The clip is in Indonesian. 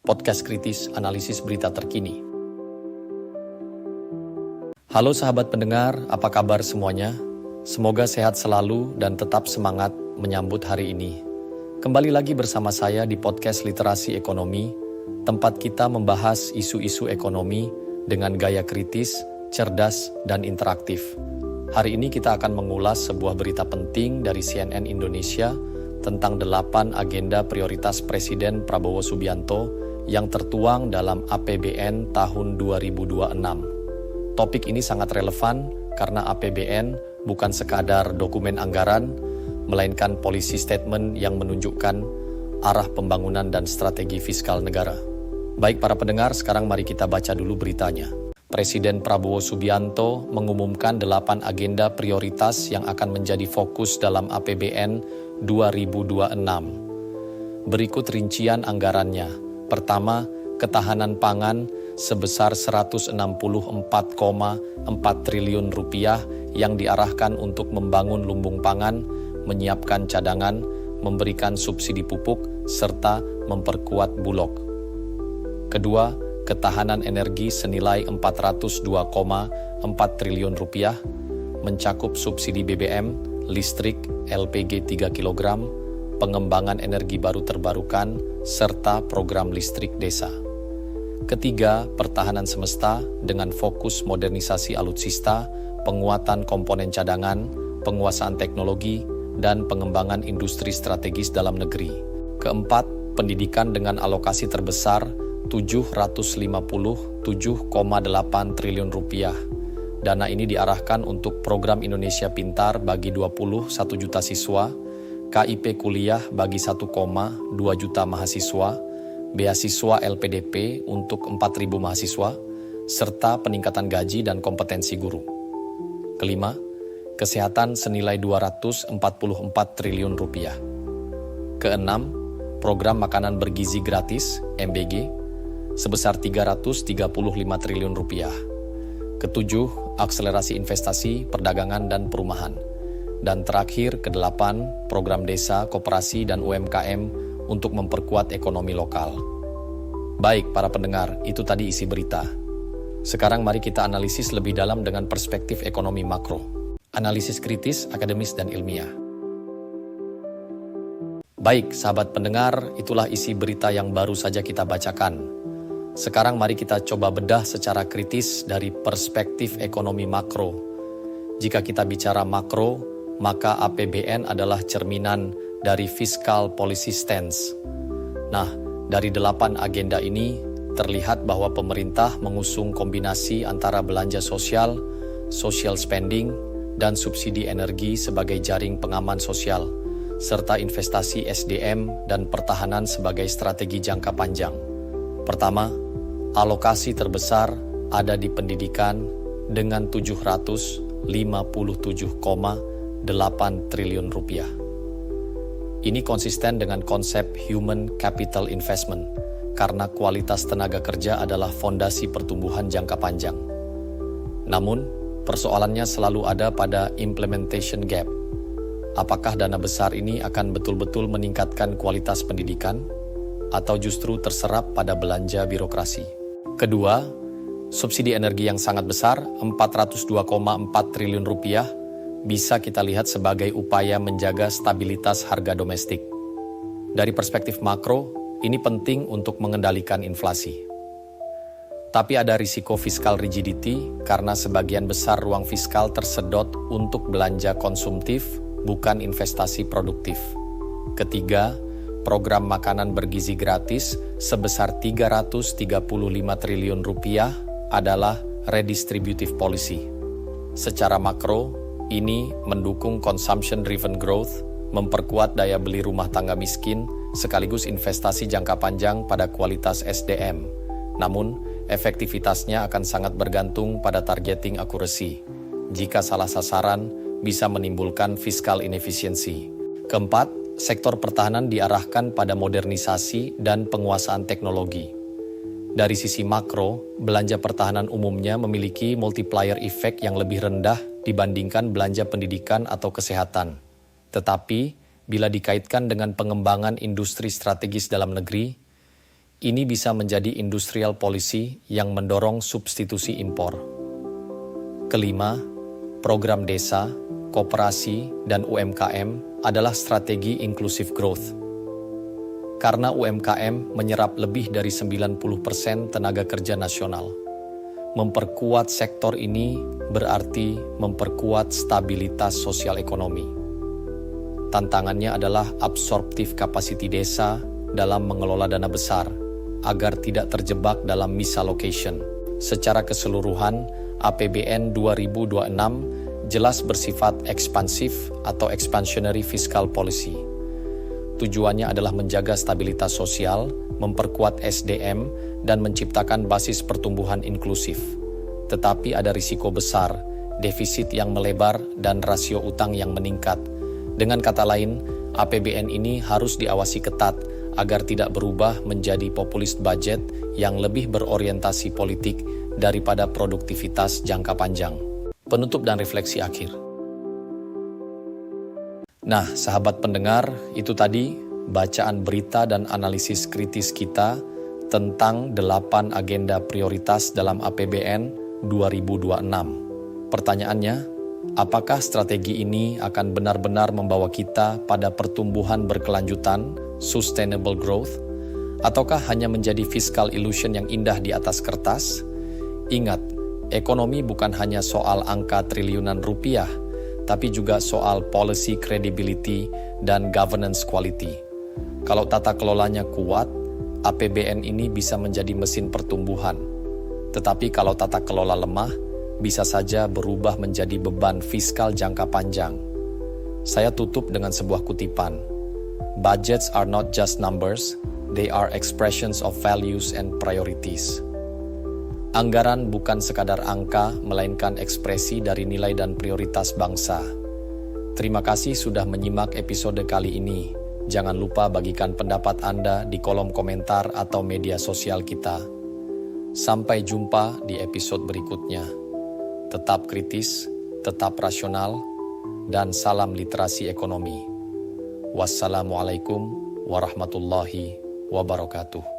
podcast kritis analisis berita terkini. Halo sahabat pendengar, apa kabar semuanya? Semoga sehat selalu dan tetap semangat menyambut hari ini. Kembali lagi bersama saya di podcast Literasi Ekonomi, tempat kita membahas isu-isu ekonomi dengan gaya kritis, cerdas, dan interaktif. Hari ini kita akan mengulas sebuah berita penting dari CNN Indonesia tentang 8 agenda prioritas Presiden Prabowo Subianto yang tertuang dalam APBN tahun 2026. Topik ini sangat relevan karena APBN bukan sekadar dokumen anggaran, melainkan policy statement yang menunjukkan arah pembangunan dan strategi fiskal negara. Baik para pendengar, sekarang mari kita baca dulu beritanya. Presiden Prabowo Subianto mengumumkan 8 agenda prioritas yang akan menjadi fokus dalam APBN 2026. Berikut rincian anggarannya. Pertama, ketahanan pangan sebesar 164,4 triliun rupiah yang diarahkan untuk membangun lumbung pangan, menyiapkan cadangan, memberikan subsidi pupuk, serta memperkuat Bulog. Kedua, ketahanan energi senilai 402,4 triliun rupiah, mencakup subsidi BBM, listrik, LPG 3 kg, pengembangan energi baru terbarukan, serta program listrik desa. Ketiga, pertahanan semesta dengan fokus modernisasi alutsista, penguatan komponen cadangan, penguasaan teknologi, dan pengembangan industri strategis dalam negeri. Keempat, pendidikan dengan alokasi terbesar 757,8 triliun rupiah. Dana ini diarahkan untuk program Indonesia Pintar bagi 21 juta siswa, KIP kuliah bagi 1,2 juta mahasiswa, beasiswa LPDP untuk 4.000 mahasiswa, serta peningkatan gaji dan kompetensi guru. Kelima, kesehatan senilai 244 triliun rupiah. Keenam, program makanan bergizi gratis (MBG) sebesar 335 triliun rupiah. Ketujuh, akselerasi investasi, perdagangan, dan perumahan. Dan terakhir, kedelapan, program desa, koperasi, dan UMKM untuk memperkuat ekonomi lokal. Baik, para pendengar, itu tadi isi berita. Sekarang mari kita analisis lebih dalam dengan perspektif ekonomi makro. Analisis kritis, akademis, dan ilmiah. Baik, sahabat pendengar, itulah isi berita yang baru saja kita bacakan. Sekarang mari kita coba bedah secara kritis dari perspektif ekonomi makro. Jika kita bicara makro, maka APBN adalah cerminan dari fiscal policy stance. Nah, dari 8 agenda ini, terlihat bahwa pemerintah mengusung kombinasi antara belanja sosial, social spending, dan subsidi energi sebagai jaring pengaman sosial, serta investasi SDM dan pertahanan sebagai strategi jangka panjang. Pertama, alokasi terbesar ada di pendidikan dengan 757,8 triliun rupiah. Ini konsisten dengan konsep human capital investment, karena kualitas tenaga kerja adalah fondasi pertumbuhan jangka panjang. Namun, persoalannya selalu ada pada implementation gap. Apakah dana besar ini akan betul-betul meningkatkan kualitas pendidikan, atau justru terserap pada belanja birokrasi? Kedua, subsidi energi yang sangat besar, 402,4 triliun rupiah, bisa kita lihat sebagai upaya menjaga stabilitas harga domestik. Dari perspektif makro, ini penting untuk mengendalikan inflasi. Tapi ada risiko fiskal rigidity karena sebagian besar ruang fiskal tersedot untuk belanja konsumtif, bukan investasi produktif. Ketiga, program makanan bergizi gratis sebesar 335 triliun rupiah adalah redistributive policy. Secara makro, ini mendukung consumption-driven growth, memperkuat daya beli rumah tangga miskin, sekaligus investasi jangka panjang pada kualitas SDM. Namun, efektivitasnya akan sangat bergantung pada targeting accuracy. Jika salah sasaran, bisa menimbulkan fiskal inefisiensi. Keempat, sektor pertahanan diarahkan pada modernisasi dan penguasaan teknologi. Dari sisi makro, belanja pertahanan umumnya memiliki multiplier effect yang lebih rendah dibandingkan belanja pendidikan atau kesehatan. Tetapi, bila dikaitkan dengan pengembangan industri strategis dalam negeri, Ini bisa menjadi industrial policy yang mendorong substitusi impor. Kelima, program desa, koperasi, dan UMKM adalah strategi inclusive growth. Karena UMKM menyerap lebih dari 90% tenaga kerja nasional. Memperkuat sektor ini berarti memperkuat stabilitas sosial ekonomi. Tantangannya adalah absorptive capacity desa dalam mengelola dana besar, agar tidak terjebak dalam misallocation. Secara keseluruhan, APBN 2026 jelas bersifat ekspansif atau expansionary fiscal policy. Tujuannya adalah menjaga stabilitas sosial, memperkuat SDM, dan menciptakan basis pertumbuhan inklusif. Tetapi ada risiko besar, defisit yang melebar, dan rasio utang yang meningkat. Dengan kata lain, APBN ini harus diawasi ketat agar tidak berubah menjadi populist budget yang lebih berorientasi politik daripada produktivitas jangka panjang. Penutup dan refleksi akhir. Nah, sahabat pendengar, itu tadi bacaan berita dan analisis kritis kita tentang 8 agenda prioritas dalam APBN 2026. Pertanyaannya, apakah strategi ini akan benar-benar membawa kita pada pertumbuhan berkelanjutan, sustainable growth, ataukah hanya menjadi fiscal illusion yang indah di atas kertas? Ingat, ekonomi bukan hanya soal angka triliunan rupiah, tapi juga soal policy credibility dan governance quality. Kalau tata kelolanya kuat, APBN ini bisa menjadi mesin pertumbuhan. Tetapi kalau tata kelola lemah, bisa saja berubah menjadi beban fiskal jangka panjang. Saya tutup dengan sebuah kutipan. Budgets are not just numbers, they are expressions of values and priorities. Anggaran bukan sekadar angka, melainkan ekspresi dari nilai dan prioritas bangsa. Terima kasih sudah menyimak episode kali ini. Jangan lupa bagikan pendapat Anda di kolom komentar atau media sosial kita. Sampai jumpa di episode berikutnya. Tetap kritis, tetap rasional, dan salam literasi ekonomi. Wassalamualaikum warahmatullahi wabarakatuh.